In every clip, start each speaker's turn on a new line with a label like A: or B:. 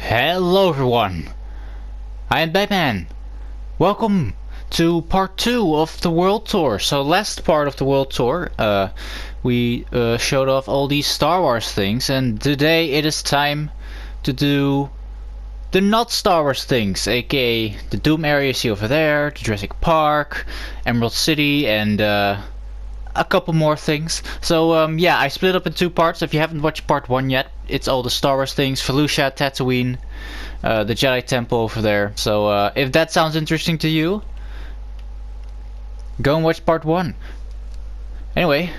A: Hello everyone, I am Batman. Welcome to part 2 of the world tour. So last part of the world tour, we showed off all these Star Wars things, and today it is time to do the not Star Wars things, aka the Doom area you see over there, the Jurassic Park, Emerald City, and a couple more things. So yeah, I split up in 2 parts. If you haven't watched part 1 yet, it's all the Star Wars things, Felucia, Tatooine, the Jedi Temple over there. So if that sounds interesting to you, go and watch part 1. Anyway,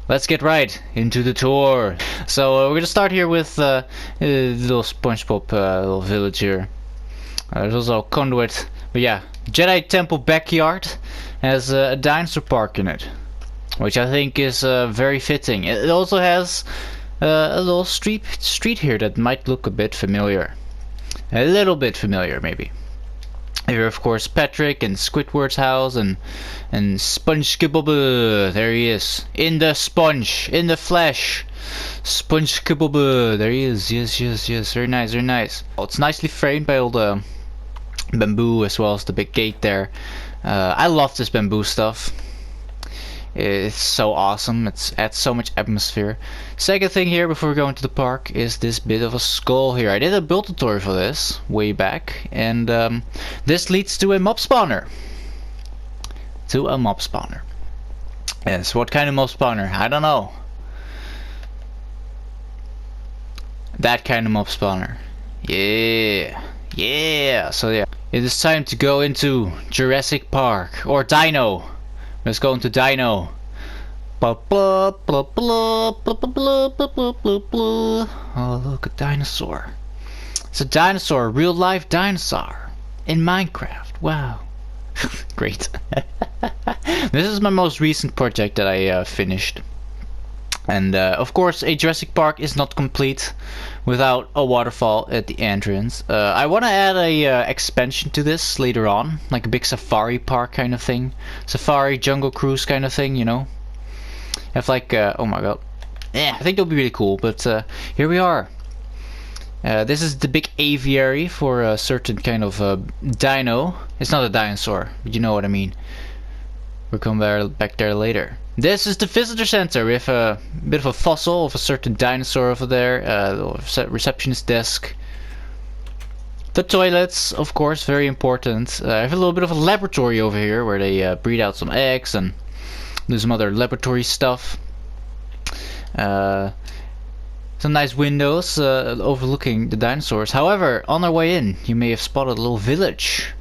A: let's get right into the tour. So we're gonna start here with the little SpongeBob little village here. There's also a conduit, but yeah, Jedi Temple backyard has a dinosaur park in it, which I think is very fitting. It also has a little street here that might look a bit familiar, a little bit familiar maybe. Here, of course, Patrick and Squidward's house and SpongeBob. There he is, in the sponge, in the flesh. SpongeBob. There he is. Yes. Very nice, very nice. Oh, it's nicely framed by all the bamboo as well as the big gate there. I love this bamboo stuff. It's so awesome. It adds so much atmosphere. Second thing here before we go into the park is this bit of a skull here. I did a build tutorial for this way back, and this leads to a mob spawner. Yes, what kind of mob spawner? I don't know. That kind of mob spawner. Yeah. So yeah, it is time to go into Jurassic Park, or Dino. Let's go into Dino. Oh, look, a dinosaur. It's a dinosaur, a real life dinosaur in Minecraft. Wow. Great. This is my most recent project that I finished. And of course, a Jurassic Park is not complete without a waterfall at the entrance. I want to add a expansion to this later on, like a big safari park kind of thing, safari jungle cruise kind of thing, you know. Have like oh my god, yeah, I think that would be really cool. But here we are. This is the big aviary for a certain kind of dino. It's not a dinosaur, but you know what I mean. We'll come back there later. This is the visitor center. We have a bit of a fossil of a certain dinosaur over there. Receptionist desk. The toilets, of course, very important. I have a little bit of a laboratory over here where they breed out some eggs and do some other laboratory stuff. Some nice windows overlooking the dinosaurs. However, on our way in, you may have spotted a little village.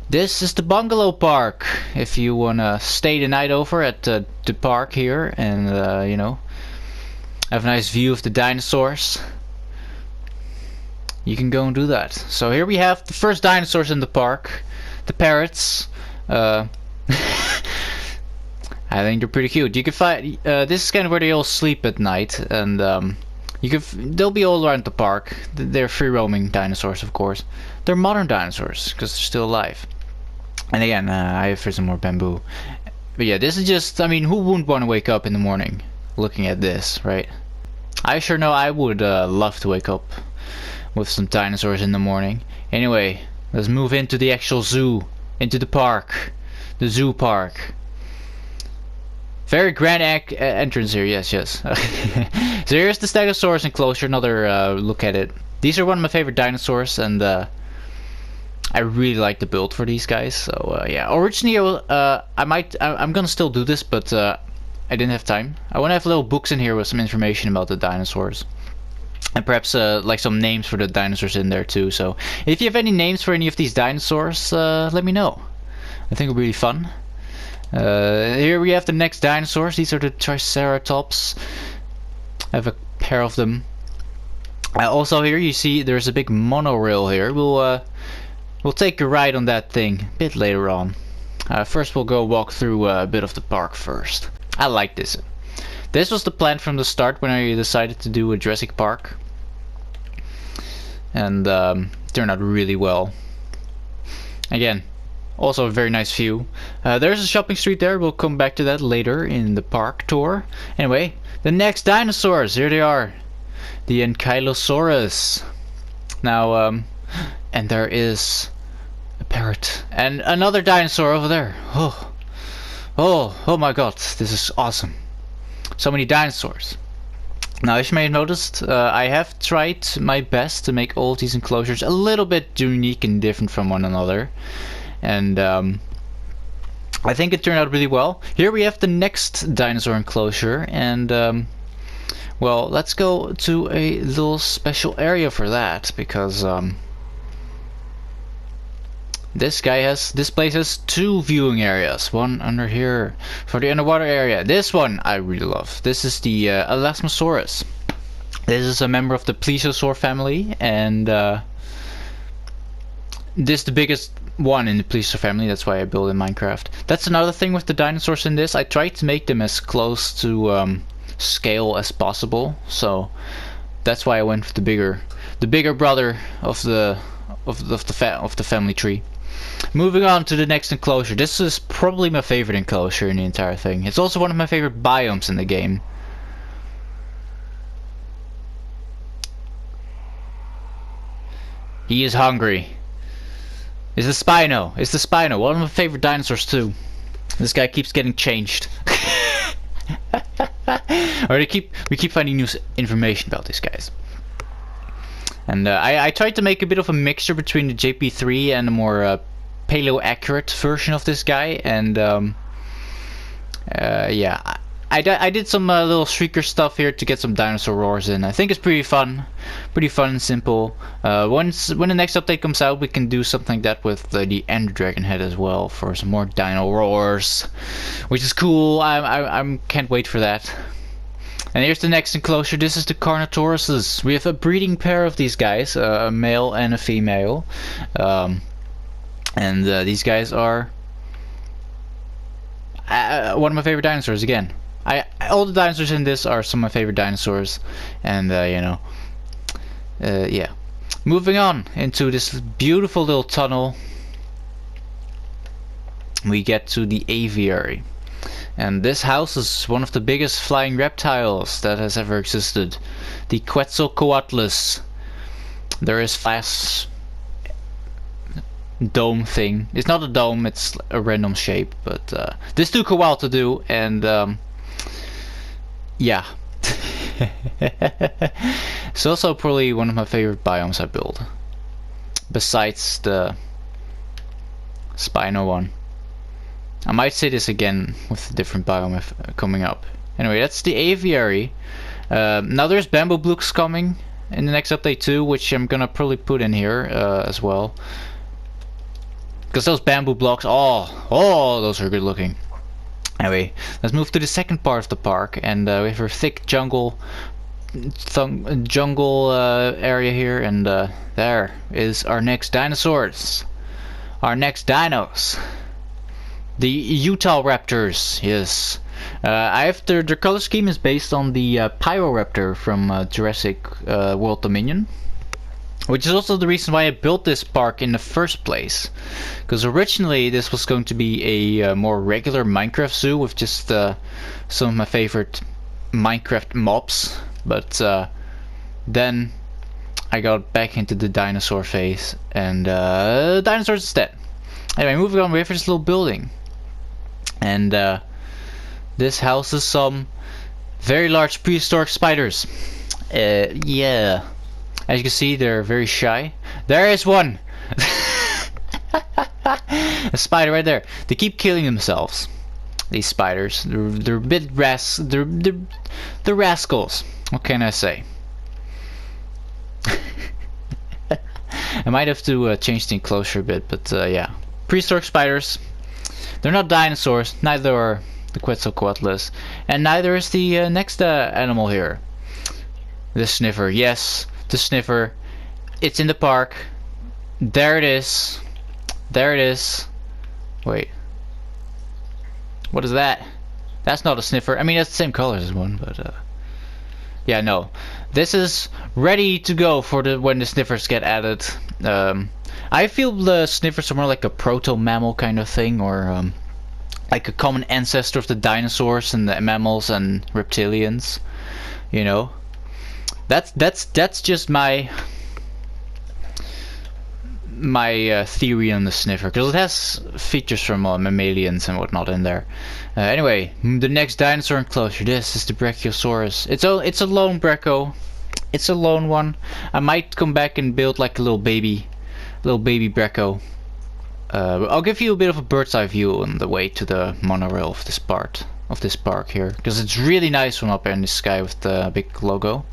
A: This is the bungalow park. If you wanna stay the night over at the park here and you know, have a nice view of the dinosaurs, you can go and do that. So here we have the first dinosaurs in the park, the parrots. I think they're pretty cute. You can find this is kind of where they all sleep at night, and they'll be all around the park. They're free roaming dinosaurs, of course. They're modern dinosaurs because they're still alive. And again, I have for some more bamboo. But yeah, this is just, I mean, who wouldn't want to wake up in the morning looking at this, right? I sure know I would love to wake up with some dinosaurs in the morning. Anyway, let's move into the actual zoo, into the park, the zoo park. Very grand entrance here, yes. So here's the Stegosaurus enclosure, another look at it. These are one of my favorite dinosaurs, and I really like the build for these guys. So yeah, originally I'm gonna still do this, but I didn't have time. I want to have little books in here with some information about the dinosaurs, and perhaps like some names for the dinosaurs in there too. So if you have any names for any of these dinosaurs, let me know. I think it'll be really fun. Here we have the next dinosaurs. These are the Triceratops. I have a pair of them. Also here you see there's a big monorail here. We'll take a ride on that thing a bit later on. First we'll go walk through a bit of the park first. I like this. This was the plan from the start when I decided to do a Jurassic Park. And turned out really well. Again, also a very nice view. There's a shopping street there. We'll come back to that later in the park tour. Anyway, the next dinosaurs. Here they are. The Ankylosaurus. Now, and there is a parrot and another dinosaur over there. Oh my god, this is awesome. So many dinosaurs. Now, as you may have noticed, I have tried my best to make all of these enclosures a little bit unique and different from one another. And I think it turned out really well. Here we have the next dinosaur enclosure, and well, let's go to a little special area for that, because this place has two viewing areas. One under here for the underwater area. This one I really love. This is the Elasmosaurus. This is a member of the Plesiosaur family, and this is the biggest one in the Plesiosaur family. That's why I built in Minecraft. That's another thing with the dinosaurs in this. I tried to make them as close to scale as possible, so that's why I went with the bigger brother of the family tree. Moving on to the next enclosure. This is probably my favorite enclosure in the entire thing. It's also one of my favorite biomes in the game. He is hungry. It's the Spino. It's the Spino. One of my favorite dinosaurs too. This guy keeps getting changed. Or we keep finding new information about these guys. And I tried to make a bit of a mixture between the JP3 and a more paleo-accurate version of this guy. And yeah, I did some little shrieker stuff here to get some dinosaur roars in. I think it's pretty fun and simple. When the next update comes out, we can do something like that with the Ender Dragon head as well for some more dino roars, which is cool. I can't wait for that. And here's the next enclosure. This is the Carnotauruses. We have a breeding pair of these guys, a male and a female, and these guys are one of my favorite dinosaurs again. All the dinosaurs in this are some of my favorite dinosaurs, and you know, yeah. Moving on into this beautiful little tunnel, we get to the aviary, and this houses one of the biggest flying reptiles that has ever existed, the Quetzalcoatlus. There is glass dome thing. It's not a dome; it's a random shape, but this took a while to do, and yeah. It's also probably one of my favorite biomes I built, besides the Spino one. I might say this again with a different biome coming up. Anyway, that's the aviary. Now there's bamboo blocks coming in the next update too, which I'm gonna probably put in here as well, because those bamboo blocks, oh, those are good looking. Anyway, let's move to the second part of the park, and we have a thick jungle area here, and there is our next dinosaurs, our next dinos, the Utahraptors. Yes, I have their color scheme is based on the Pyroraptor from Jurassic World Dominion, which is also the reason why I built this park in the first place. Because originally this was going to be a more regular Minecraft zoo with just some of my favorite Minecraft mobs. But then I got back into the dinosaur phase, and dinosaurs instead. Anyway, moving on, we have this little building. And this houses some very large prehistoric spiders. Yeah. As you can see, they're very shy. There is one! A spider right there. They keep killing themselves. These spiders. They're a bit they're rascals. What can I say? I might have to change the enclosure a bit, but yeah. Prehistoric spiders. They're not dinosaurs. Neither are the Quetzalcoatlus. And neither is the next animal here. The sniffer. Yes. The sniffer. It's in the park. There it is. There it is. Wait. What is that? That's not a sniffer. I mean, that's the same color as one, but yeah, no. This is ready to go for when the sniffers get added. I feel the sniffers are more like a proto-mammal kind of thing, or like a common ancestor of the dinosaurs and the mammals and reptilians, you know. That's just my theory on the sniffer, because it has features from mammalians and whatnot in there. Anyway, the next dinosaur enclosure. This is the Brachiosaurus. It's a lone Bracho. It's a lone one. I might come back and build like a little baby Bracho. I'll give you a bit of a bird's eye view on the way to the monorail of this park here, because it's really nice from up there in the sky with the big logo.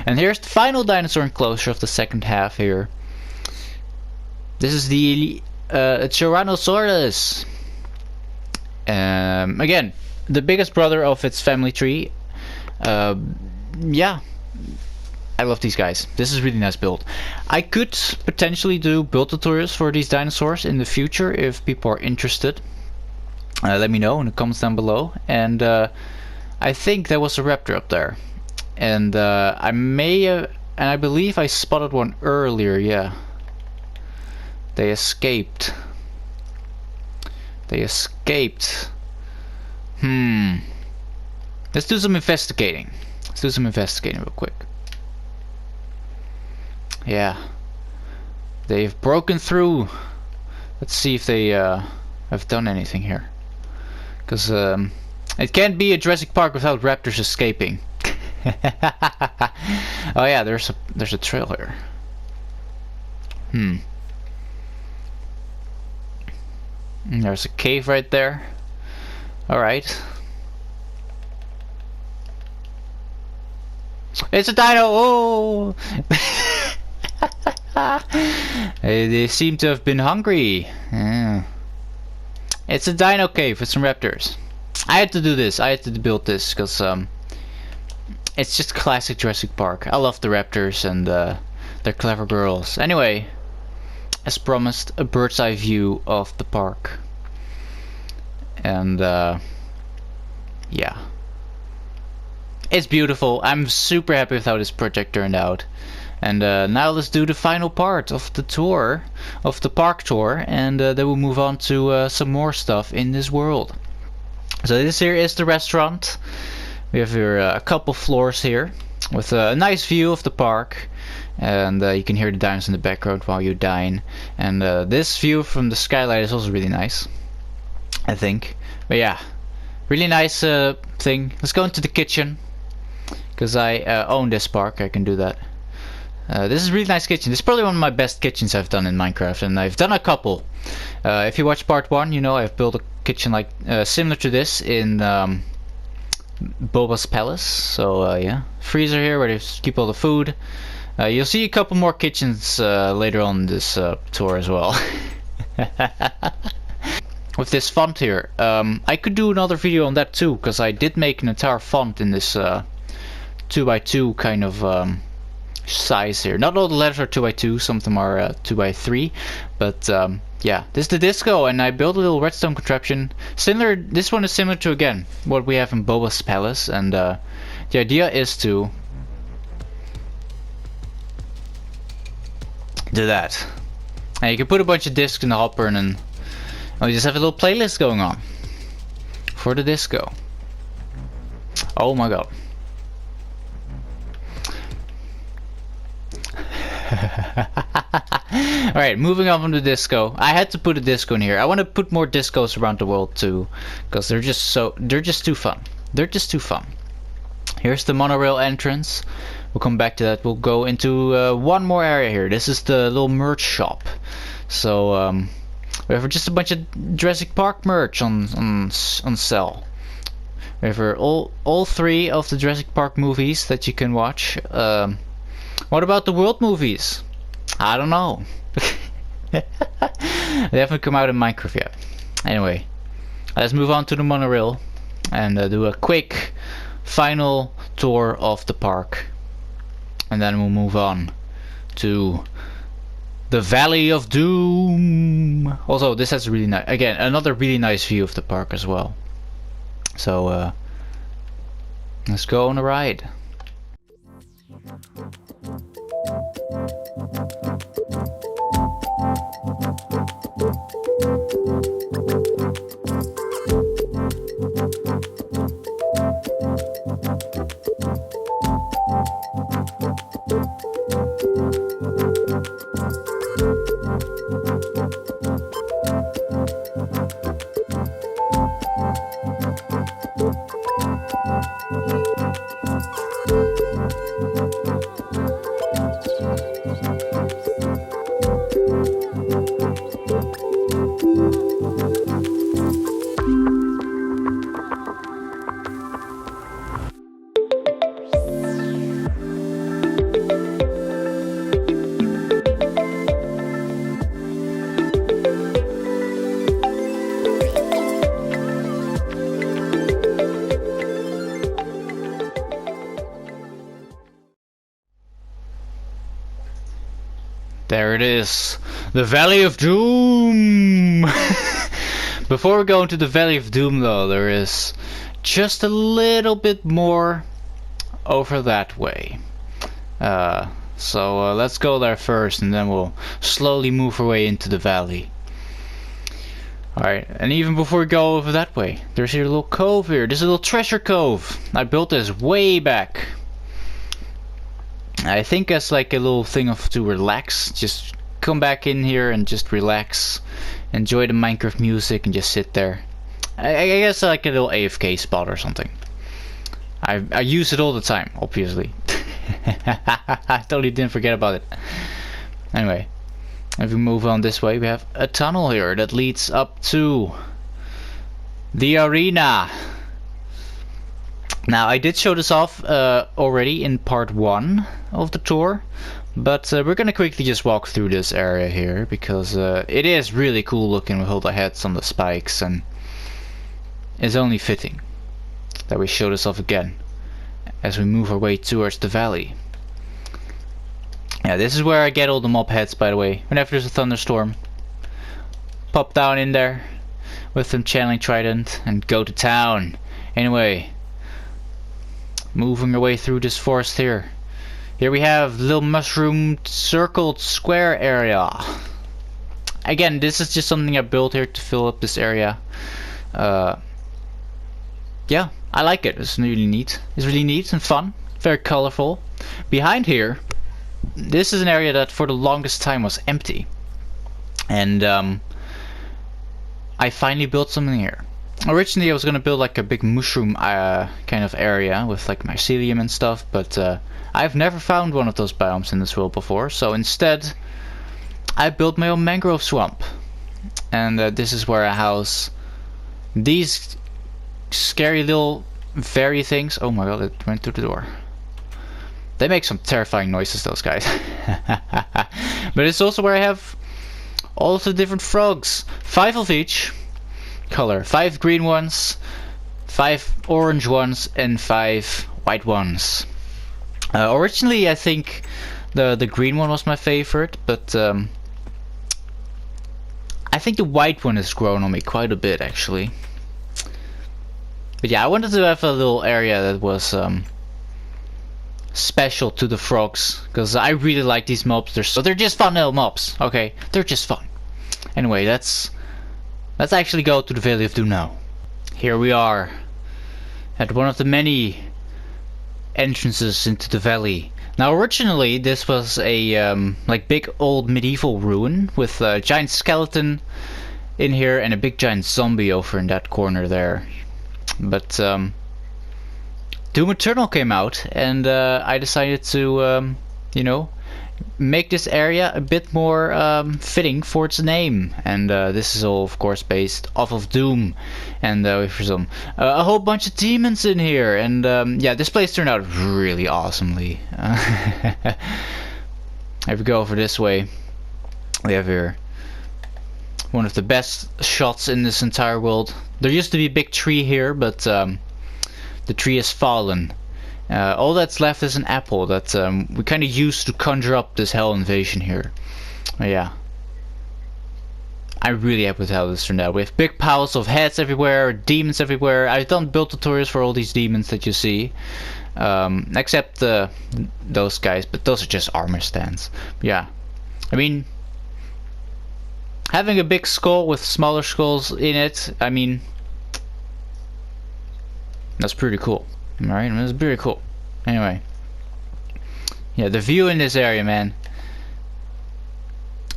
A: And here's the final dinosaur enclosure of the second half here. This is the Tyrannosaurus. Again, the biggest brother of its family tree. Yeah, I love these guys. This is really nice build. I could potentially do build tutorials for these dinosaurs in the future if people are interested. Let me know in the comments down below. And I think there was a raptor up there, and I believe I spotted one earlier. Yeah. They escaped. Let's do some investigating. Real quick. Yeah. They've broken through. Let's see if they have done anything here. Because it can't be a Jurassic Park without raptors escaping. Oh yeah, there's a trail here. There's a cave right there. Alright. It's a dino! Oh! They seem to have been hungry. Yeah. It's a dino cave with some raptors. I had to do this. I had to build this because it's just classic Jurassic Park. I love the raptors and they're clever girls. Anyway, as promised, a bird's eye view of the park. And yeah, it's beautiful. I'm super happy with how this project turned out. And now let's do the final part of the tour, of the park tour, and then we'll move on to some more stuff in this world. So this here is the restaurant. We have here a couple floors here with a nice view of the park. And you can hear the dinosaurs in the background while you dine. And this view from the skylight is also really nice, I think. But yeah, really nice thing. Let's go into the kitchen, because I own this park. I can do that. This is a really nice kitchen. This is probably one of my best kitchens I've done in Minecraft, and I've done a couple. If you watch part 1, you know I've built a kitchen like similar to this in Boba's palace. So yeah, freezer here where they keep all the food. You'll see a couple more kitchens later on in this tour as well. With this font here, I could do another video on that too, because I did make an entire font in this 2x2 kind of size here. Not all the letters are 2x2, some of them are 2x3, but yeah, this is the disco, and I built a little redstone contraption similar. This one is similar to, again, what we have in Boba's palace, and the idea is to do that. And you can put a bunch of discs in the hopper, and then you just have a little playlist going on for the disco. Oh my god. Alright, moving on from the disco. I had to put a disco in here. I want to put more discos around the world too, because they're just too fun. They're just too fun. Here's the monorail entrance. We'll come back to that. We'll go into one more area here. This is the little merch shop. So we have just a bunch of Jurassic Park merch on sale. We have all 3 of the Jurassic Park movies that you can watch. What about the world movies? I don't know. They haven't come out in Minecraft yet. Anyway, let's move on to the monorail and do a quick final tour of the park. And then we'll move on to the Valley of Doom. Also, this has really nice, again, another really nice view of the park as well. So let's go on a ride. There it is, the Valley of Doom. Before we go into the Valley of Doom though, there is just a little bit more over that way. So let's go there first and then we'll slowly move our way into the valley. Alright, and even before we go over that way, there's here a little cove here. This is a little treasure cove. I built this way back. I think as like a little thing to relax. Just come back in here and just relax. Enjoy the Minecraft music and just sit there. I guess like a little AFK spot or something. I use it all the time, obviously. I totally didn't forget about it. Anyway, if we move on this way, we have a tunnel here that leads up to the arena. Now, I did show this off already in part 1 of the tour, but we're gonna quickly just walk through this area here because it is really cool looking with all the heads on the spikes, and it's only fitting that we show this off again as we move our way towards the valley. Yeah, this is where I get all the mob heads, by the way. Whenever there's a thunderstorm, pop down in there with some channeling trident and go to town. Anyway, moving our way through this forest here. Here we have little mushroom circled square area. Again, this is just something I built here to fill up this area. Yeah, I like it. It's really neat. It's really neat and fun. Very colorful. Behind here, this is an area that for the longest time was empty. And I finally built something here. Originally I was gonna build like a big mushroom kind of area with like mycelium and stuff, but I've never found one of those biomes in this world before, so instead I built my own mangrove swamp. And this is where I house these scary little fairy things. Oh my god, it went through the door. They make some terrifying noises, those guys. But it's also where I have all of the different frogs. 5 of each color. 5 green ones, 5 orange ones, and 5 white ones. Originally I think the green one was my favorite, but I think the white one has grown on me quite a bit actually. But yeah, I wanted to have a little area that was special to the frogs, because I really like these mobs. They're just fun little mobs, okay? They're just fun. Anyway, let's actually go to the Valley of Doom now. Here we are at one of the many entrances into the valley. Now originally this was a like big old medieval ruin with a giant skeleton in here and a big giant zombie over in that corner there. But Doom Eternal came out, and I decided to, you know, make this area a bit more fitting for its name. And this is all, of course, based off of Doom. And for some a whole bunch of demons in here. And yeah, this place turned out really awesomely. If we go over this way, we have here one of the best shots in this entire world. There used to be a big tree here, but the tree has fallen. All that's left is an apple that we kind of used to conjure up this hell invasion here. Yeah, I'm really happy with how this turned out. We have big piles of heads everywhere, demons everywhere. I've done build tutorials for all these demons that you see, except those guys, but those are just armor stands. Yeah, I mean, having a big skull with smaller skulls in it, I mean, that's pretty cool. Alright, that's pretty cool. Anyway, yeah, the view in this area, man,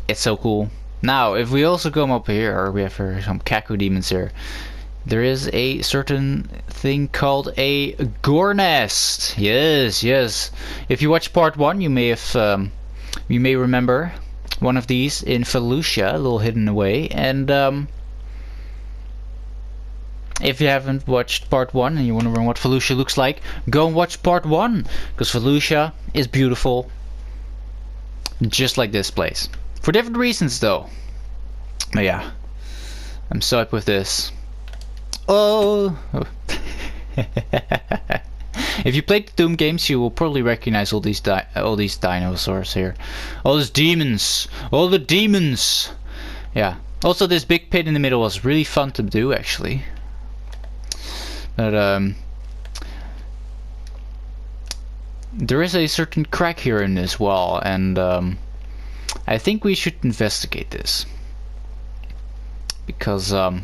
A: it's so cool. Now, if we also come up here, or we have some Kaku demons here, there is a certain thing called a gore nest. Yes, yes. If you watch part 1, you may have, you may remember one of these in Felucia, a little hidden away. And if you haven't watched part 1 and you're wondering what Felucia looks like, go and watch part 1, because Felucia is beautiful, just like this place. For different reasons, though. But yeah, I'm so hyped with this. Oh! If you played the Doom games, you will probably recognize all these dinosaurs here. All these demons! All the demons! Yeah. Also, this big pit in the middle was really fun to do, actually. But there is a certain crack here in this wall, and I think we should investigate this. Because yeah,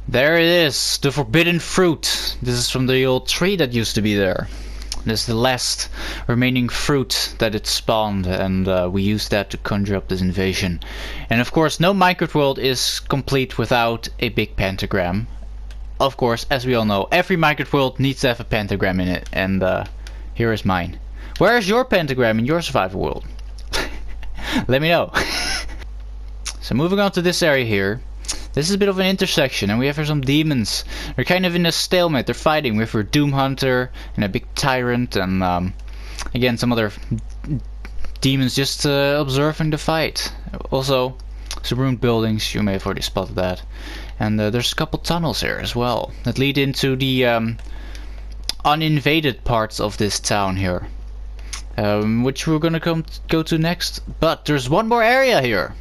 A: there it is, the forbidden fruit. This is from the old tree that used to be there. This is the last remaining fruit that it spawned, and we used that to conjure up this invasion. And of course, no Minecraft world is complete without a big pentagram. Of course, as we all know, every Minecraft world needs to have a pentagram in it, and here is mine. Where is your pentagram in your survival world? Let me know. So moving on to this area here. This is a bit of an intersection, and we have here some demons. They're kind of in a stalemate. They're fighting with a Doom Hunter and a big tyrant, and again some other demons just observing the fight. Also, some ruined buildings. You may have already spotted that. And there's a couple tunnels here as well that lead into the uninvaded parts of this town here, which we're gonna go to next. But there's one more area here.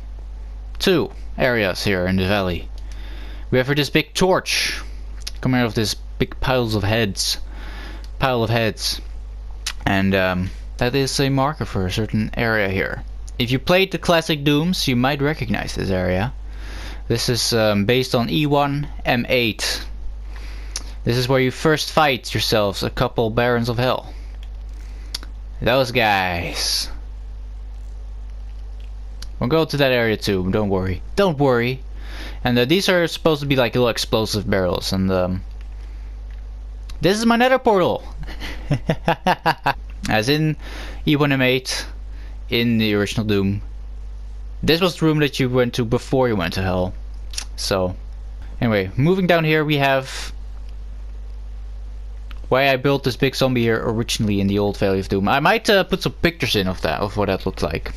A: 2 areas here in the valley. We have here this big torch coming out of this big pile of heads, and that is a marker for a certain area here. If you played the classic Dooms, you might recognize this area. This is based on E1 M8. This is where you first fight yourselves a couple Barons of Hell. Those guys. We'll go to that area too, don't worry. Don't worry. And these are supposed to be like little explosive barrels, and this is my nether portal. As in E1 M8 in the original Doom. This was the room that you went to before you went to hell. So, anyway, moving down here we have why I built this big zombie here originally in the old Valley of Doom. I might put some pictures in of that, of what that looked like.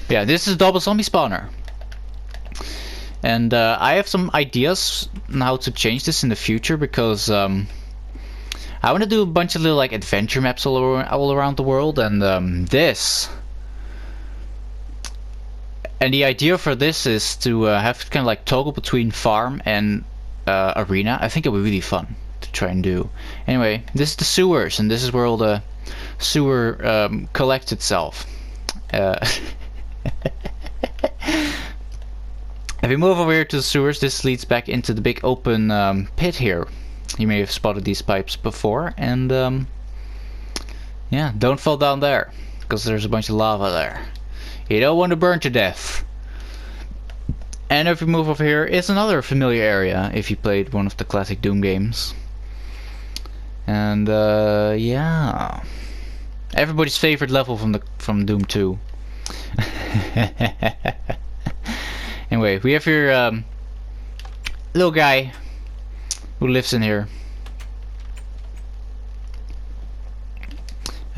A: Yeah, this is a double zombie spawner. And I have some ideas on how to change this in the future, because I want to do a bunch of little like adventure maps all around the world, and and the idea for this is to have kind of like toggle between farm and arena. I think it would be really fun to try and do. Anyway, this is the sewers, and this is where all the sewer collects itself. If we move over here to the sewers, this leads back into the big open pit here. You may have spotted these pipes before, and yeah, don't fall down there, because there's a bunch of lava there. You don't want to burn to death. And if we move over here, it's another familiar area if you played one of the classic Doom games. And yeah, everybody's favorite level from Doom 2. Anyway, we have here little guy who lives in here,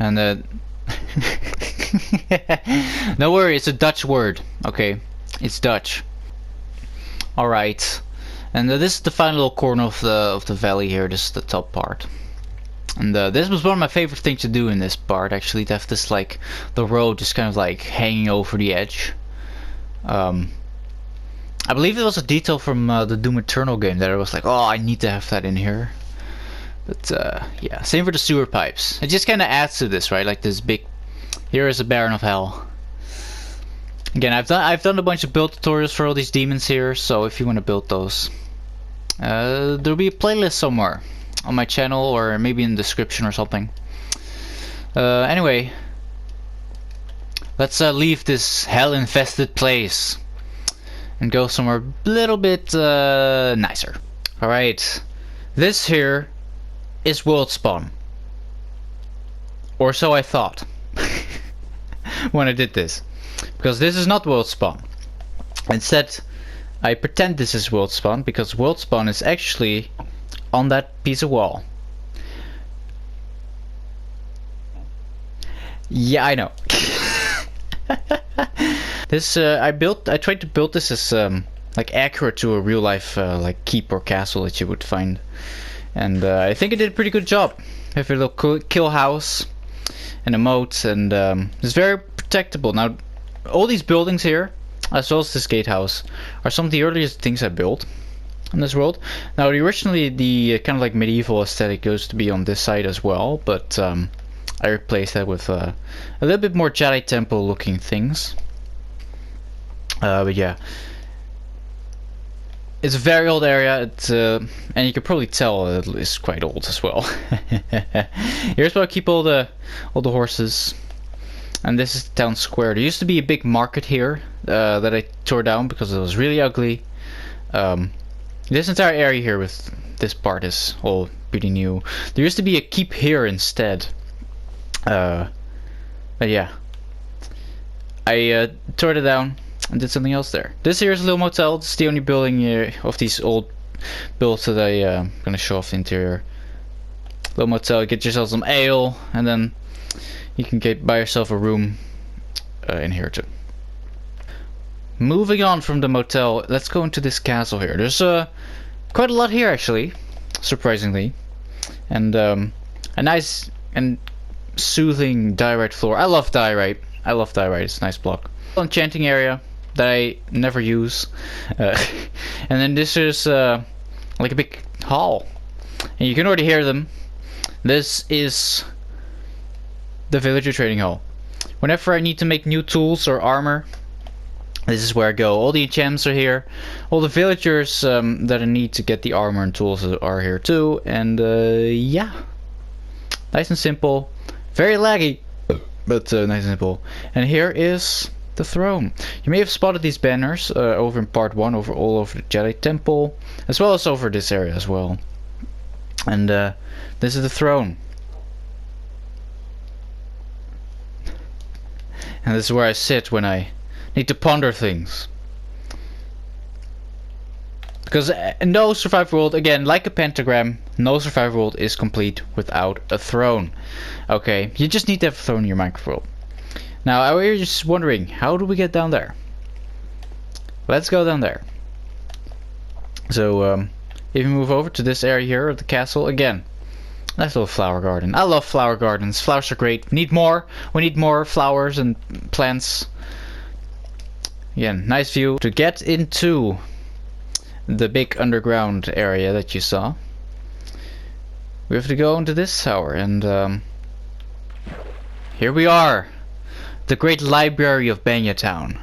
A: and no worry, it's a Dutch word. Okay, it's Dutch. All right, and this is the final little corner of the valley here. This is the top part. And this was one of my favorite things to do in this part, actually, to have this like the road just kind of like hanging over the edge. I believe it was a detail from the Doom Eternal game that I was like, oh, I need to have that in here. But yeah, same for the sewer pipes. It just kind of adds to this, right? Like this big. Here is a Baron of Hell. Again, I've done a bunch of build tutorials for all these demons here, so if you want to build those, there'll be a playlist somewhere. on my channel, or maybe in the description or something. Anyway, let's leave this hell-infested place and go somewhere a little bit nicer. Alright, this here is world spawn. Or so I thought when I did this. Because this is not world spawn. Instead, I pretend this is world spawn because world spawn is actually on that piece of wall. Yeah, I know. This I tried to build this as like accurate to a real life like keep or castle that you would find, and I think it did a pretty good job. We have a little kill house and a moat, and it's very protectable. Now, all these buildings here, as well as this gatehouse, are some of the earliest things I built in this world. Now, originally the kind of like medieval aesthetic used to be on this side as well, but I replaced that with a little bit more Jedi temple looking things. But yeah, it's a very old area. It's and you can probably tell it's quite old as well. Here's where I keep all the horses, and this is the town square. There used to be a big market here that I tore down because it was really ugly. This entire area here with this part is all pretty new. There used to be a keep here instead. But yeah, I tore it down and did something else there. This here is a little motel. It's the only building of these old builds that I'm gonna show off the interior. Little motel, get yourself some ale, and then you can buy yourself a room in here too. Moving on from the motel, let's go into this castle here. There's quite a lot here actually, surprisingly, and a nice and soothing diorite floor. I love diorite. It's a nice block. Enchanting area that I never use, and then this is like a big hall, and you can already hear them. This is the villager trading hall. Whenever I need to make new tools or armor, this is where I go. All the enchantments are here. All the villagers that I need to get the armor and tools are here too. And yeah, nice and simple. Very laggy, but nice and simple. And here is the throne. You may have spotted these banners over in part 1, all over the Jedi Temple, as well as over this area as well. And this is the throne. And this is where I sit when I need to ponder things. Because no survived world, again, like a pentagram, no survived world is complete without a throne. Okay, you just need to have a throne in your Minecraft world. Now, I was just wondering, how do we get down there? Let's go down there. So, if you move over to this area here of the castle, again, nice little flower garden. I love flower gardens. Flowers are great. We need more. We need more flowers and plants. Again, nice view. To get into the big underground area that you saw, we have to go into this tower, and here we are, the great library of Benjatown.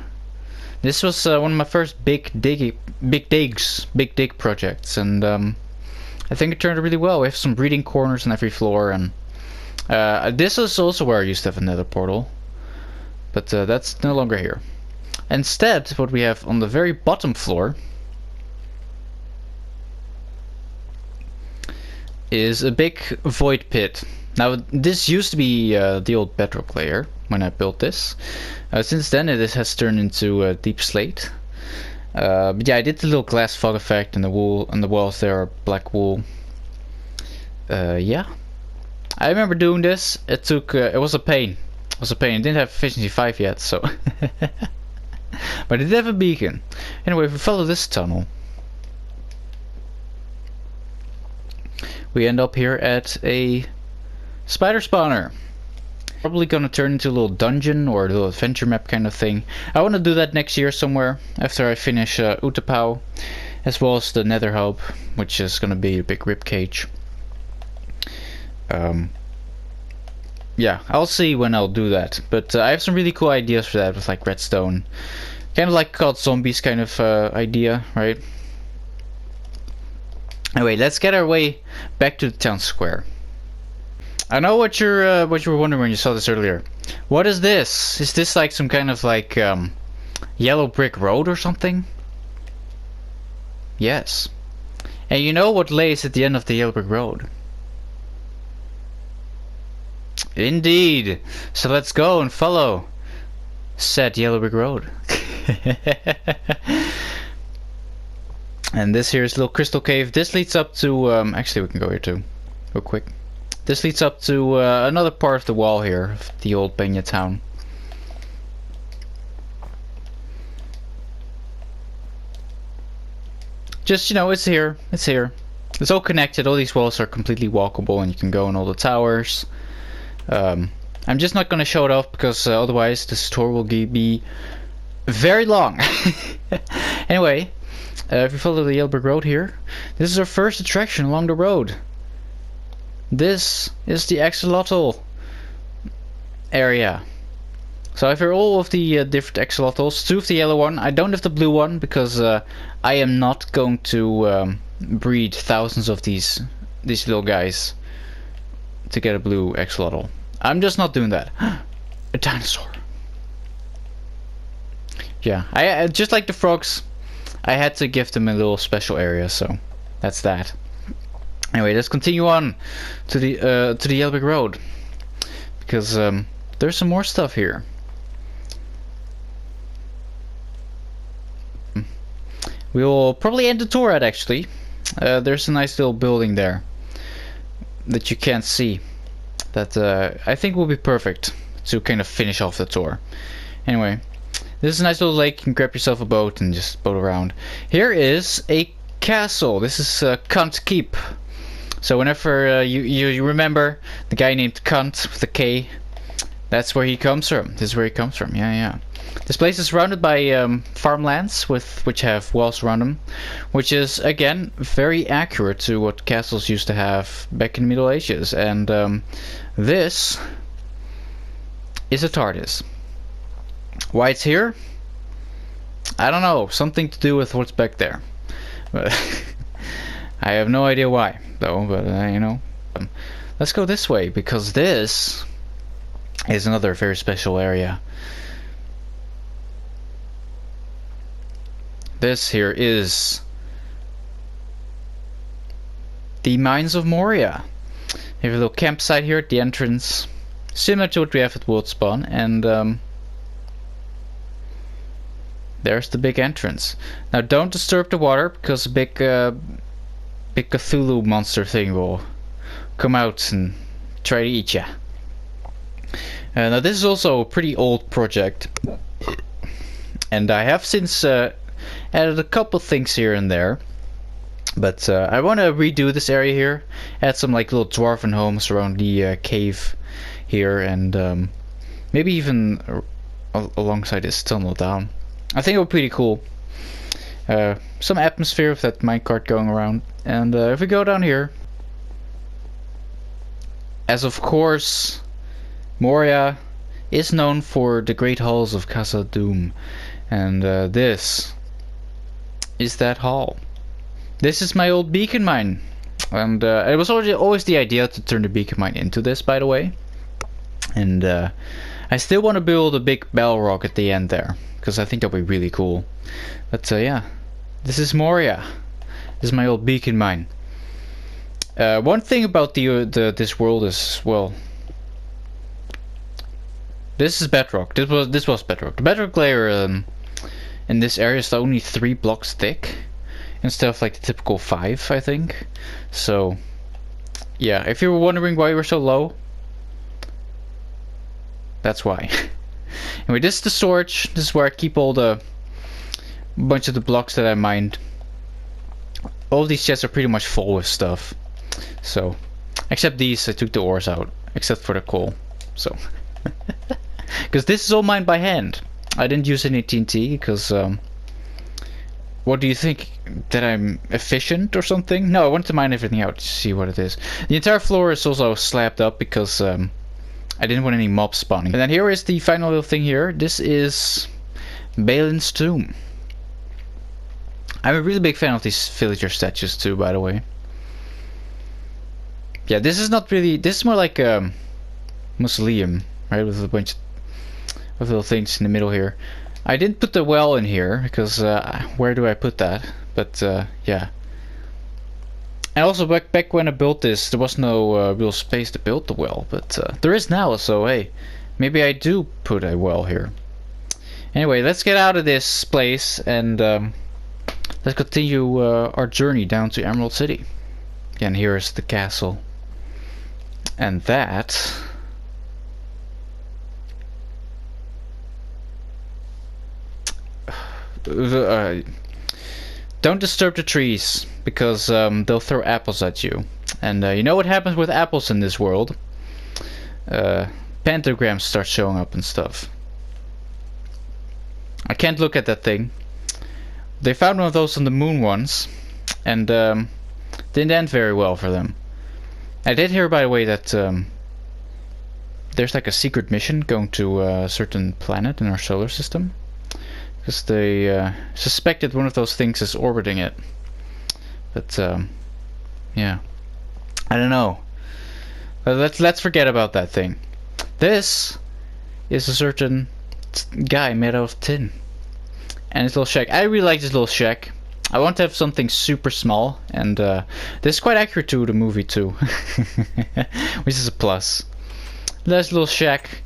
A: This was one of my first big dig projects, and I think it turned out really well. We have some breeding corners on every floor, and this is also where I used to have a nether portal, but that's no longer here. Instead, what we have on the very bottom floor is a big void pit. Now, this used to be the old bedrock layer when I built this. Since then, it has turned into deep slate. But yeah, I did the little glass fog effect, and the wool and the walls there are black wool. Yeah, I remember doing this. It took it was a pain. It was a pain. It didn't have efficiency 5 yet, so but it did have a beacon. Anyway, if we follow this tunnel, we end up here at a spider spawner. Probably gonna turn into a little dungeon or a little adventure map kind of thing. I want to do that next year somewhere after I finish Utapau, as well as the netherhub, which is gonna be a big rib cage. Yeah, I'll see when I'll do that, but I have some really cool ideas for that with like redstone, kind of like called zombies kind of idea, right? Anyway, let's get our way back to the town square. I know what you were wondering when you saw this earlier. What is this? Is this like some kind of like yellow brick road or something? Yes. And you know what lays at the end of the yellow brick road? Indeed. So let's go and follow said yellow brick road. And this here is a little crystal cave. This leads up to actually we can go here too, real quick. This leads up to another part of the wall here of the old Benjatown. Just, you know, it's here. It's here. It's all connected. All these walls are completely walkable, and you can go in all the towers. I'm just not going to show it off because otherwise this tour will be very long. Anyway, if you follow the yellow brick road here, this is our first attraction along the road. This is the axolotl area. So I have here all of the different axolotls. 2 of the yellow one. I don't have the blue one because I am not going to breed thousands of these little guys to get a blue axolotl. I'm just not doing that. A dinosaur. Yeah, I just like the frogs. I had to give them a little special area, so that's that. Anyway, let's continue on to the yellow brick road because there's some more stuff here. We will probably end the tour at actually. There's a nice little building there that you can't see. That I think will be perfect to kind of finish off the tour. Anyway, this is a nice little lake. You can grab yourself a boat and just boat around. Here is a castle. This is Cunt Keep. So whenever you remember the guy named Cunt with a K, that's where he comes from. This is where he comes from. Yeah. This place is surrounded by farmlands which have walls around them, which is again very accurate to what castles used to have back in the Middle Ages. And this is a TARDIS. Why it's here? I don't know. Something to do with what's back there. But I have no idea why, though. But you know, let's go this way because this is another very special area. This here is the mines of Moria. We have a little campsite here at the entrance, similar to what we have at World Spawn, and there's the big entrance. Now don't disturb the water because a big Cthulhu monster thing will come out and try to eat ya. Now this is also a pretty old project, and I have since added a couple things here and there, but I want to redo this area here, add some like little dwarven homes around the cave here, and maybe even alongside this tunnel down. I think it would be pretty cool. Some atmosphere with that minecart going around, and if we go down here, as of course Moria is known for the great halls of Casa Doom, and this is that hall. This is my old beacon mine, and it was always the idea to turn the beacon mine into this, by the way. And I still want to build a big bell rock at the end there because I think that'll be really cool. But yeah, this is Moria. This is my old beacon mine. One thing about this world is, well, this is bedrock. This was bedrock. The bedrock layer in this area is only 3 blocks thick instead of like the typical 5, I think. So yeah, if you were wondering why we're so low, that's why. Anyway, this is the storage. This is where I keep all the bunch of the blocks that I mined. All these chests are pretty much full with stuff. So except these, I took the ores out, except for the coal. So because this is all mined by hand. I didn't use any TNT because what do you think? That I'm efficient or something? No, I wanted to mine everything out to see what it is. The entire floor is also slabbed up because I didn't want any mobs spawning. And then here is the final little thing here. This is Balin's tomb. I'm a really big fan of these villager statues too, by the way. Yeah, this is not really. This is more like a mausoleum, right? With a bunch of little things in the middle here. I didn't put the well in here because where do I put that? But yeah. And also back when I built this, there was no real space to build the well, but there is now. So hey, maybe I do put a well here. Anyway, let's get out of this place and let's continue our journey down to Emerald City. And here is the castle. And that... don't disturb the trees, because they'll throw apples at you. And you know what happens with apples in this world? Pentagrams start showing up and stuff. I can't look at that thing. They found one of those on the moon once, and didn't end very well for them. I did hear, by the way, that there's like a secret mission going to a certain planet in our solar system, because they suspected one of those things is orbiting it. But yeah, I don't know. Let's forget about that thing. This is a certain guy made out of tin, and his little shack. I really like this little shack. I want to have something super small, and this is quite accurate to the movie too, which is a plus. Nice little shack.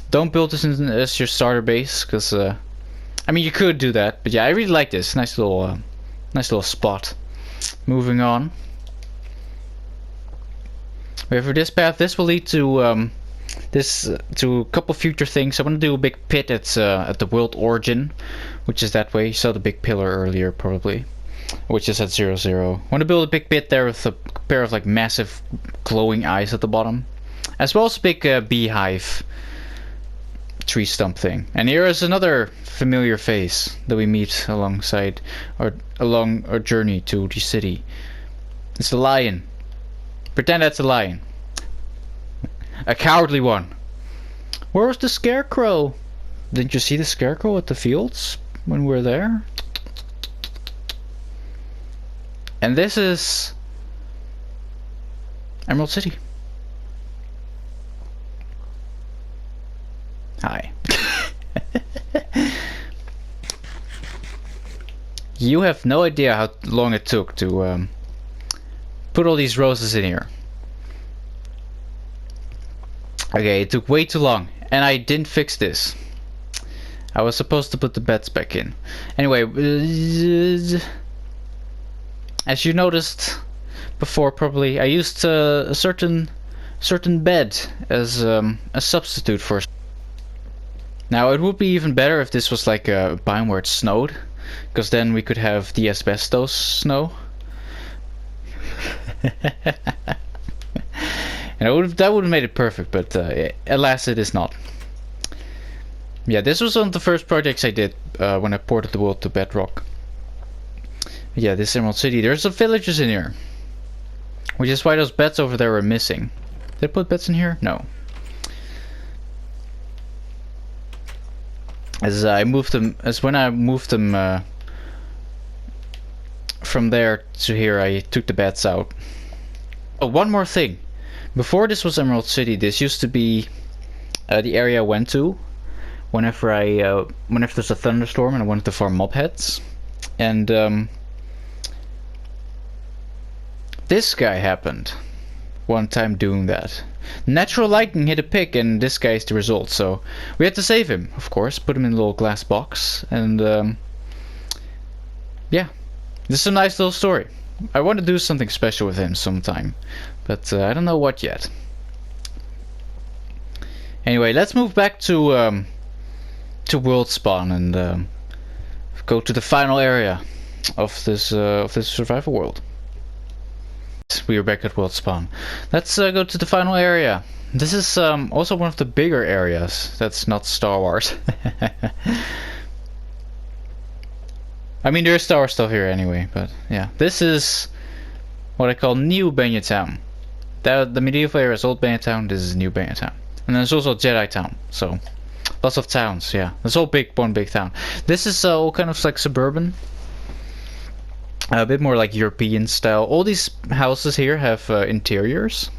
A: Don't build this as your starter base, because I mean you could do that, but yeah, I really like this. Nice little spot. Moving on. Wait for this path. This will lead to to a couple future things. I want to do a big pit at the world origin, which is that way. You saw the big pillar earlier, probably, which is at 0, 0. I want to build a big pit there with a pair of like massive glowing eyes at the bottom, as well as a big beehive tree stump thing. And here is another familiar face that we meet alongside or along our journey to the city. It's the lion. Pretend that's a lion. A cowardly one. Where was the scarecrow? Didn't you see the scarecrow at the fields when we were there? And this is Emerald City. Hi. You have no idea how long it took to put all these roses in here. Okay, it took way too long, and I didn't fix this. I was supposed to put the beds back in. Anyway, as you noticed before, probably I used a certain bed as a substitute for. Now it would be even better if this was like a biome where it snowed, because then we could have the asbestos snow. And that would have made it perfect, but alas, it is not. Yeah, this was one of the first projects I did when I ported the world to Bedrock. Yeah, this Emerald City. There's some villagers in here, which is why those beds over there were missing. Did I put beds in here? No. As when I moved them from there to here, I took the beds out. Oh, one more thing. Before this was Emerald City, this used to be the area I went to whenever there's a thunderstorm and I wanted to farm mob heads. And this guy happened one time doing that. Natural lightning hit a pig, and this guy is the result. So we had to save him, of course. Put him in a little glass box, and yeah, this is a nice little story. I want to do something special with him sometime, but I don't know what yet. Anyway, let's move back to world spawn and go to the final area of this survival world. We are back at world spawn. Let's go to the final area. This is also one of the bigger areas. That's not Star Wars. I mean, there's Star Wars stuff here anyway, but yeah. This is what I call New Benjatown. The medieval area is Old Benjatown, this is New Benjatown. And there's also Jedi Town, so lots of towns, yeah. It's all one big town. This is all kind of like suburban. A bit more like European style. All these houses here have interiors.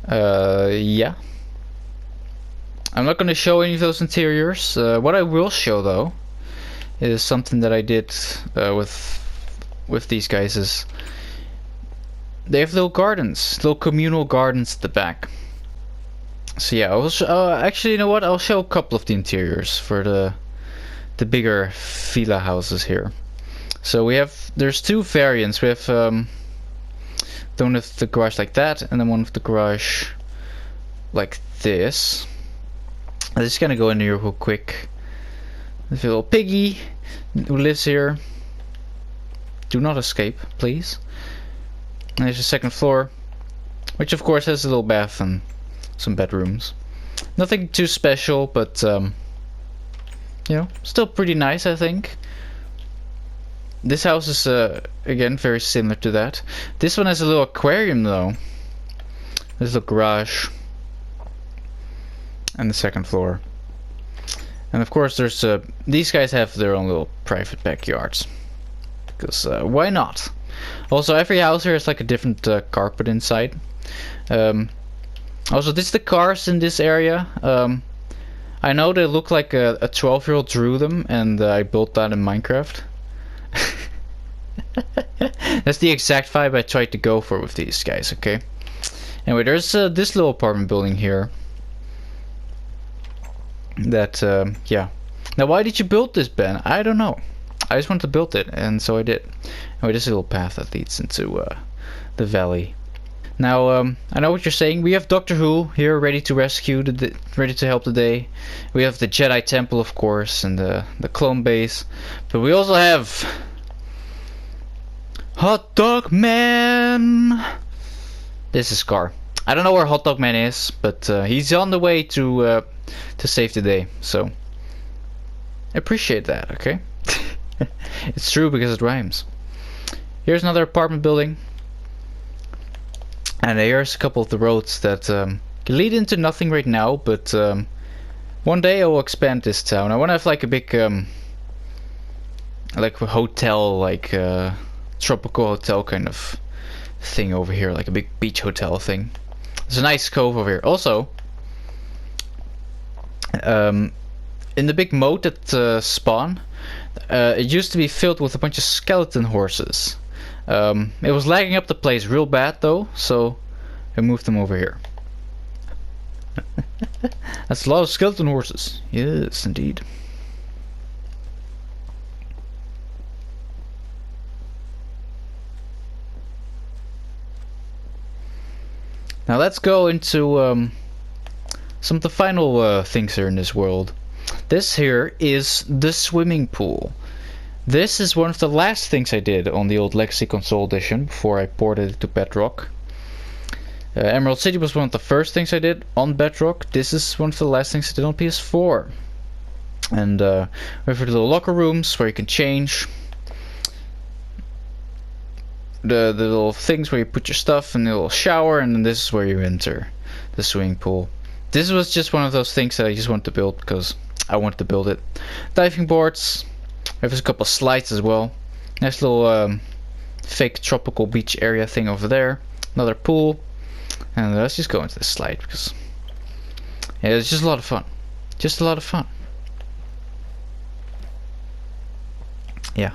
A: Yeah. I'm not going to show any of those interiors. What I will show though is something that I did with these guys. Is they have little gardens, little communal gardens at the back. So yeah, actually, you know what? I'll show a couple of the interiors for the bigger villa houses here. So there's two variants. We have the one with the garage like that, and then one with the garage like this. I'm just gonna go in here real quick. There's a little piggy who lives here. Do not escape, please. And there's the second floor, which of course has a little bath and some bedrooms. Nothing too special, but you know, still pretty nice, I think. This house is again very similar to that. This one has a little aquarium though. There's a garage and the second floor. And of course there's these guys have their own little private backyards. Because why not? Also, every house here has like a different carpet inside. Also, this is the cars in this area. I know they look like a 12-year-old drew them, and I built that in Minecraft. That's the exact vibe I tried to go for with these guys, okay? Anyway, there's this little apartment building here. That, yeah. Now, why did you build this, Ben? I don't know. I just wanted to build it, and so I did. Anyway, there's a little path that leads into the valley. Now, I know what you're saying. We have Doctor Who here, ready to rescue, ready to help the day. We have the Jedi Temple, of course, and the clone base. But we also have Hot Dog Man. This is Scar. I don't know where Hot Dog Man is, but he's on the way to save the day. So appreciate that, okay? It's true because it rhymes. Here's another apartment building. And here's a couple of the roads that lead into nothing right now, but one day I will expand this town. I want to have like a big like a hotel, like tropical hotel kind of thing over here, like a big beach hotel thing. There's a nice cove over here. Also, in the big moat at spawn, it used to be filled with a bunch of skeleton horses. It was lagging up the place real bad though, so I moved them over here. That's a lot of skeleton horses. Yes, indeed. Now let's go into some of the final things here in this world. This here is the swimming pool. This is one of the last things I did on the old Legacy Console Edition before I ported it to Bedrock. Emerald City was one of the first things I did on Bedrock. This is one of the last things I did on PS4. And we have the little locker rooms where you can change. The little things where you put your stuff in the little shower, and then this is where you enter the swimming pool. This was just one of those things that I just wanted to build because I wanted to build it. Diving boards. There's a couple of slides as well. Nice little fake tropical beach area thing over there. Another pool. And let's just go into this slide because yeah, it's just a lot of fun. Just a lot of fun. Yeah.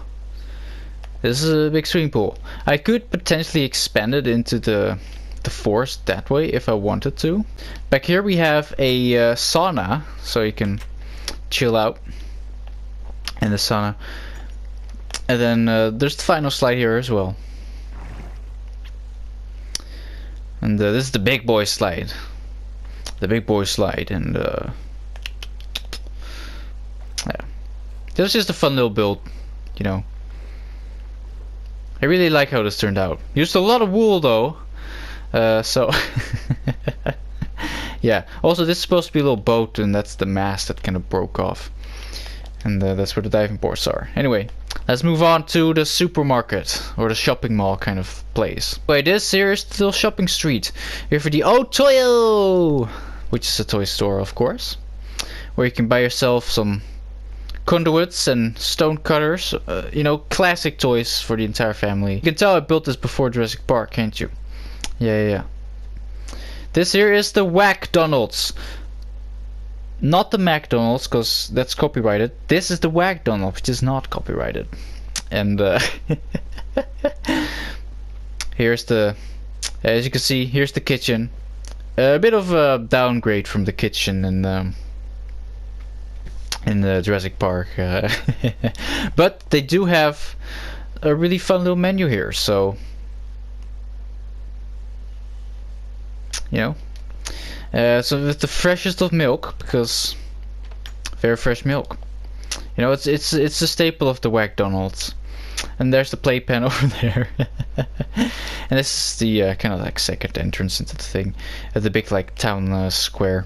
A: This is a big swimming pool. I could potentially expand it into the forest that way if I wanted to. Back here we have a sauna, so you can chill out in the sauna. And then there's the final slide here as well. And this is the big boy slide. The big boy slide, and yeah. This was just a fun little build, you know. I really like how this turned out. Used a lot of wool though, so yeah. Also, this is supposed to be a little boat, and that's the mast that kind of broke off, and that's where the diving boards are. Anyway, let's move on to the supermarket or the shopping mall kind of place. Wait, this here is the little shopping street here for the Otoyo, which is a toy store, of course, where you can buy yourself some conduits and stone cutters, you know, classic toys for the entire family. You can tell I built this before Jurassic Park, can't you? Yeah. This here is the Whack-Donald's. Not the McDonald's, because that's copyrighted. This is the Whack-Donald, which is not copyrighted. And here's the, as you can see, here's the kitchen. A bit of a downgrade from the kitchen in the Jurassic Park. But they do have a really fun little menu here, so you know. So with the freshest of milk, because very fresh milk. You know, it's a staple of the Whack-Donald's. And there's the playpen over there. And this is the kind of like second entrance into the thing, at the big like town square.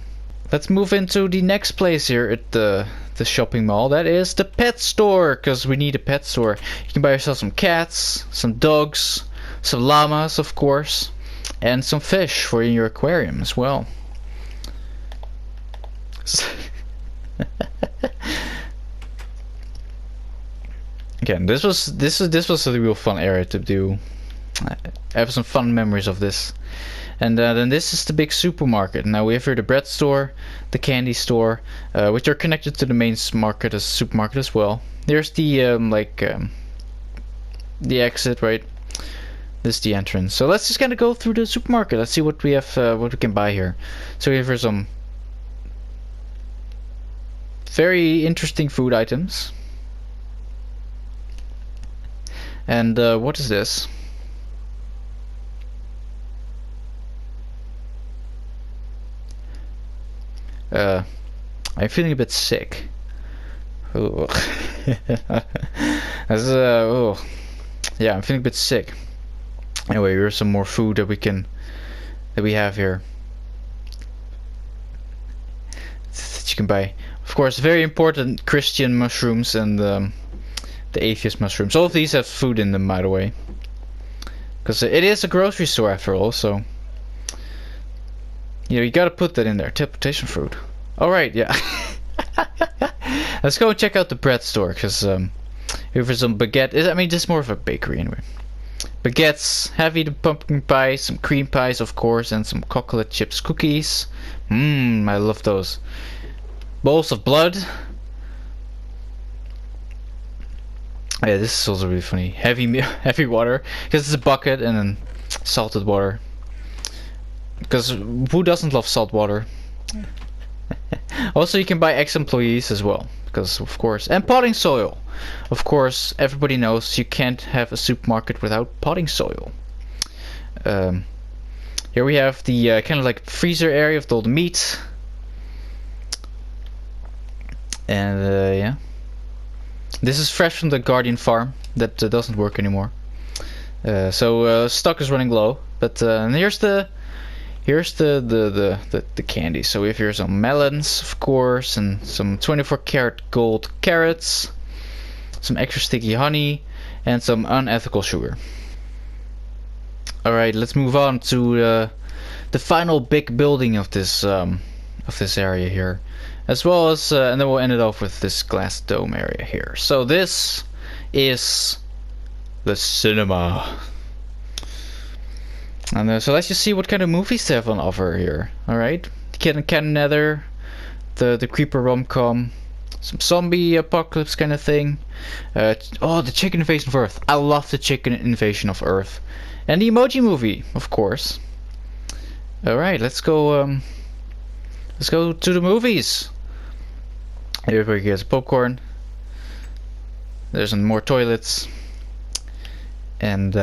A: Let's move into the next place here at the shopping mall. That is the pet store, because we need a pet store. You can buy yourself some cats, some dogs, some llamas, of course, and some fish for in your aquarium as well. Again, this was a real fun area to do. I have some fun memories of this. And then this is the big supermarket. Now we have here the bread store, the candy store, which are connected to the main market as supermarket as well. There's the the exit, right? This is the entrance. So let's just kind of go through the supermarket. Let's see what we have, what we can buy here. So we have here some very interesting food items. And what is this? I'm feeling a bit sick. Ooh. Oh. Yeah, I'm feeling a bit sick. Anyway, here's some more food that we have here. That you can buy. Of course, very important, Christian mushrooms and the atheist mushrooms. All of these have food in them, by the way. Because it is a grocery store after all, so you know, you gotta put that in there. Teleportation food. Alright, yeah. Let's go check out the bread store, because here for some baguette. I mean, this is more of a bakery anyway. Baguettes, heavy pumpkin pie, some cream pies, of course, and some chocolate chips cookies. Mmm, I love those. Bowls of blood. Yeah, this is also really funny. Heavy water, because it's a bucket, and then salted water. Because who doesn't love salt water? Also, you can buy ex-employees as well, because of course, and potting soil. Of course, everybody knows you can't have a supermarket without potting soil. Here we have the kind of like freezer area with all the meat. And yeah, this is fresh from the Guardian farm that doesn't work anymore. So stock is running low. But and here's the candy. So we have here some melons, of course, and some 24 karat gold carrots, some extra sticky honey, and some unethical sugar. Alright, let's move on to the final big building of this area here, as well as and then we'll end it off with this glass dome area here. So this is the cinema. And so let's just see what kind of movies they have on offer here. Alright, Kid and Cat Nether, the creeper rom-com, some zombie apocalypse kind of thing. Oh, the Chicken Invasion of Earth. I love the Chicken Invasion of Earth. And the Emoji Movie, of course. Alright, let's go to the movies. Everybody gets popcorn. There's some more toilets. And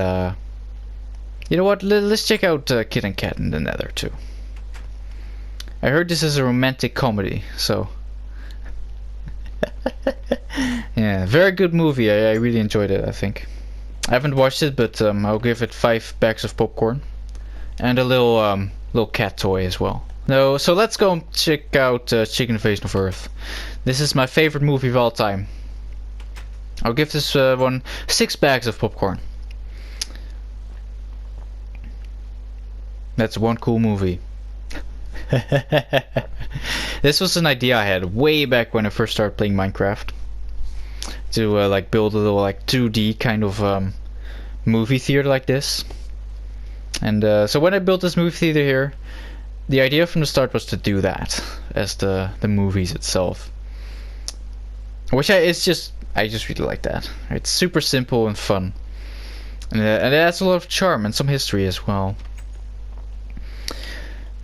A: you know what? Let's check out Kid and Cat in the Nether too. I heard this is a romantic comedy, so yeah, very good movie. I really enjoyed it. I think I haven't watched it, but I'll give it 5 bags of popcorn and a little cat toy as well. No, so let's go and check out Chicken Invasion of Earth. This is my favorite movie of all time. I'll give this one 6 bags of popcorn. That's one cool movie. This was an idea I had way back when I first started playing Minecraft, to like build a little like 2D kind of movie theater like this. And so when I built this movie theater here, the idea from the start was to do that as the movies itself, which I just really like that. It's super simple and fun, and it adds a lot of charm and some history as well.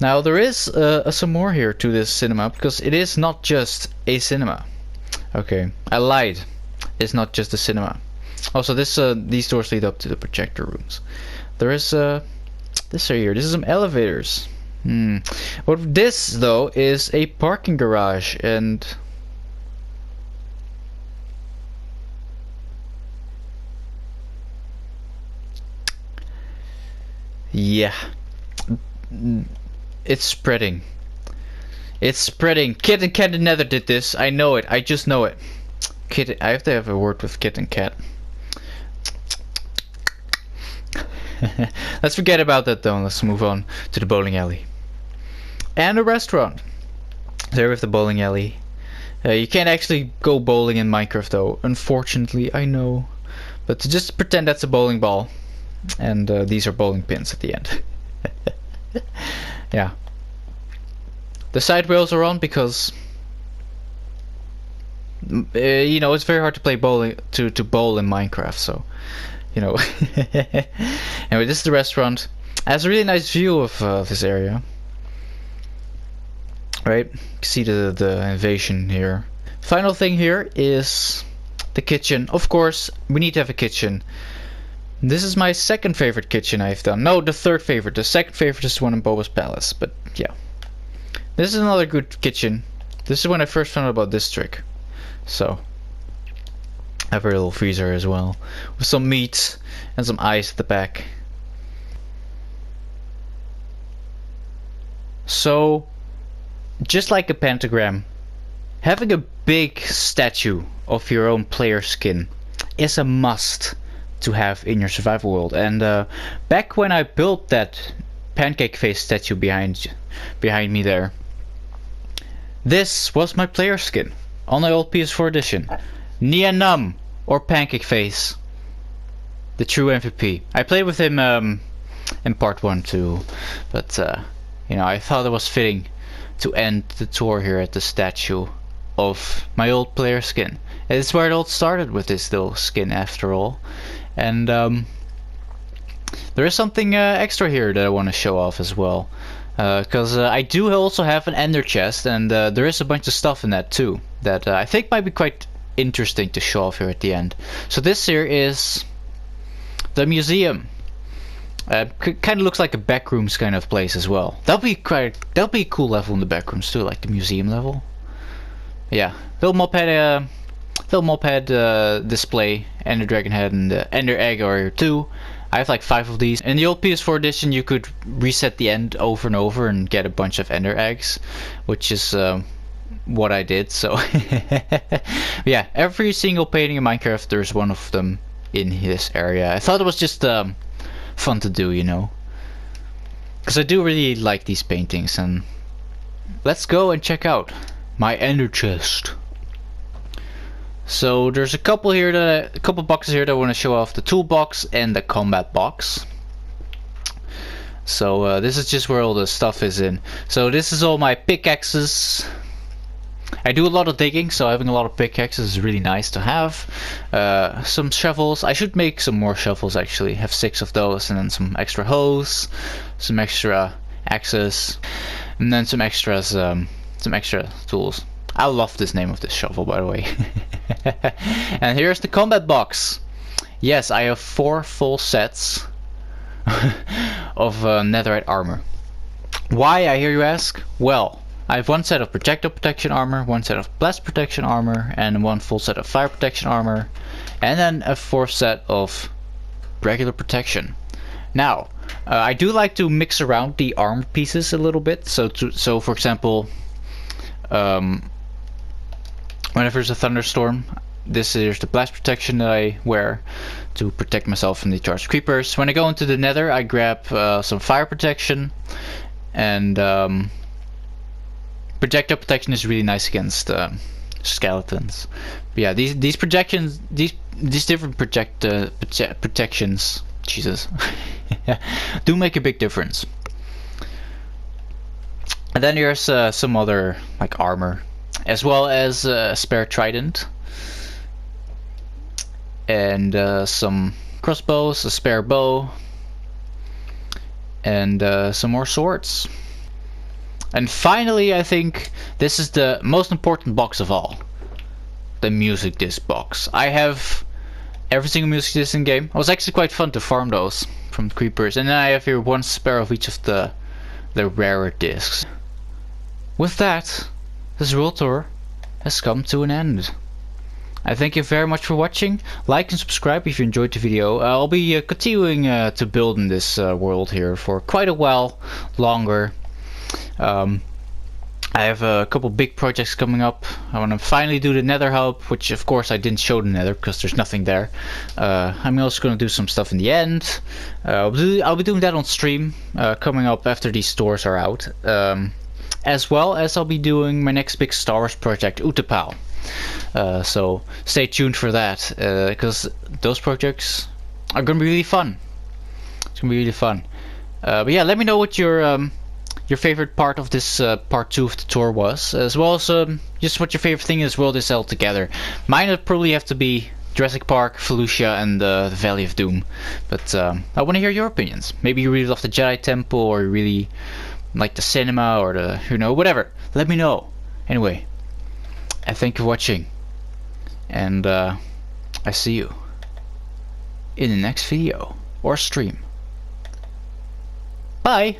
A: Now there is some more here to this cinema, because it is not just a cinema. Okay, I lied. It's not just a cinema. Also, these doors lead up to the projector rooms. There is this right here. This is some elevators. What this though is a parking garage, and yeah, it's spreading. It's spreading. Kit and Cat and Nether did this. I know it. I just know it. Kit, I have to have a word with Kit and Cat. Let's forget about that though. Let's move on to the bowling alley and a restaurant. There with the bowling alley. You can't actually go bowling in Minecraft though, unfortunately. I know, but just pretend that's a bowling ball, and these are bowling pins at the end. Yeah. The side rails are on because you know, it's very hard to play bowling to bowl in Minecraft, so you know. Anyway, this is the restaurant. It has a really nice view of this area. Right, you can see the invasion here. Final thing here is the kitchen. Of course, we need to have a kitchen. This is my second favorite kitchen I've done. No, the third favorite. The second favorite is the one in Boba's Palace. But yeah, this is another good kitchen. This is when I first found out about this trick. So I have a little freezer as well, with some meat and some ice at the back. So, just like a pentagram, having a big statue of your own player skin is a must to have in your survival world. And back when I built that pancake face statue behind me there, this was my player skin on my old PS4 edition. Nia Num, or Pancake Face, the true MVP. I played with him in part 1 too, but you know, I thought it was fitting to end the tour here at the statue of my old player skin. It's where it all started, with this little skin after all. And there is something extra here that I want to show off as well, because I do also have an ender chest, and there is a bunch of stuff in that too that I think might be quite interesting to show off here at the end. So this here is the museum. Kind of looks like a backrooms kind of place as well. That'll be a cool level in the backrooms too, like the museum level. Yeah, little moped display, Ender Dragon Head and the Ender Egg are here too. I have like 5 of these. In the old PS4 edition, you could reset the end over and over and get a bunch of Ender Eggs, which is what I did. So yeah, every single painting in Minecraft, there's one of them in this area. I thought it was just fun to do, you know, because I do really like these paintings. And let's go and check out my ender chest. So there's a couple boxes here that I want to show off: the toolbox and the combat box. So this is just where all the stuff is in. So this is all my pickaxes. I do a lot of digging, so having a lot of pickaxes is really nice to have. Some shovels. I should make some more shovels actually. Have 6 of those, and then some extra hoes, some extra axes, and then some extra tools. I love this name of this shovel, by the way. And here's the combat box. Yes, I have 4 full sets of netherite armor. Why, I hear you ask? Well, I have 1 set of projectile protection armor, 1 set of blast protection armor, and 1 full set of fire protection armor, and then a 4th set of regular protection. Now, I do like to mix around the armor pieces a little bit. So for example, whenever there's a thunderstorm, this is the blast protection that I wear to protect myself from the charged creepers. When I go into the nether, I grab some fire protection, and projectile protection is really nice against skeletons. But yeah, these projections, these different protections, Jesus, do make a big difference. And then there's some other like armor, as well as a spare trident, and some crossbows, a spare bow, and some more swords. And finally, I think this is the most important box of all. The music disc box. I have every single music disc in game. It was actually quite fun to farm those from creepers. And then I have here one spare of each of the rarer discs. With that, this world tour has come to an end. I thank you very much for watching. Like and subscribe if you enjoyed the video. I'll be continuing to build in this world here for quite a while longer. I have a couple big projects coming up. I want to finally do the netherhub, which of course I didn't show the nether because there's nothing there. I'm also going to do some stuff in the end. I'll be doing that on stream coming up after these stores are out. As well as I'll be doing my next big Star Wars project, Utapau. So stay tuned for that, because those projects are going to be really fun. It's going to be really fun. But yeah, let me know what your favorite part of this part 2 of the tour was, as well as just what your favorite thing in this world is altogether. Mine would probably have to be Jurassic Park, Felucia, and the Valley of Doom. But I want to hear your opinions. Maybe you really love the Jedi Temple, or you really like the cinema, or the, you know, whatever. Let me know. Anyway, I thank you for watching, and I see you in the next video or stream. Bye.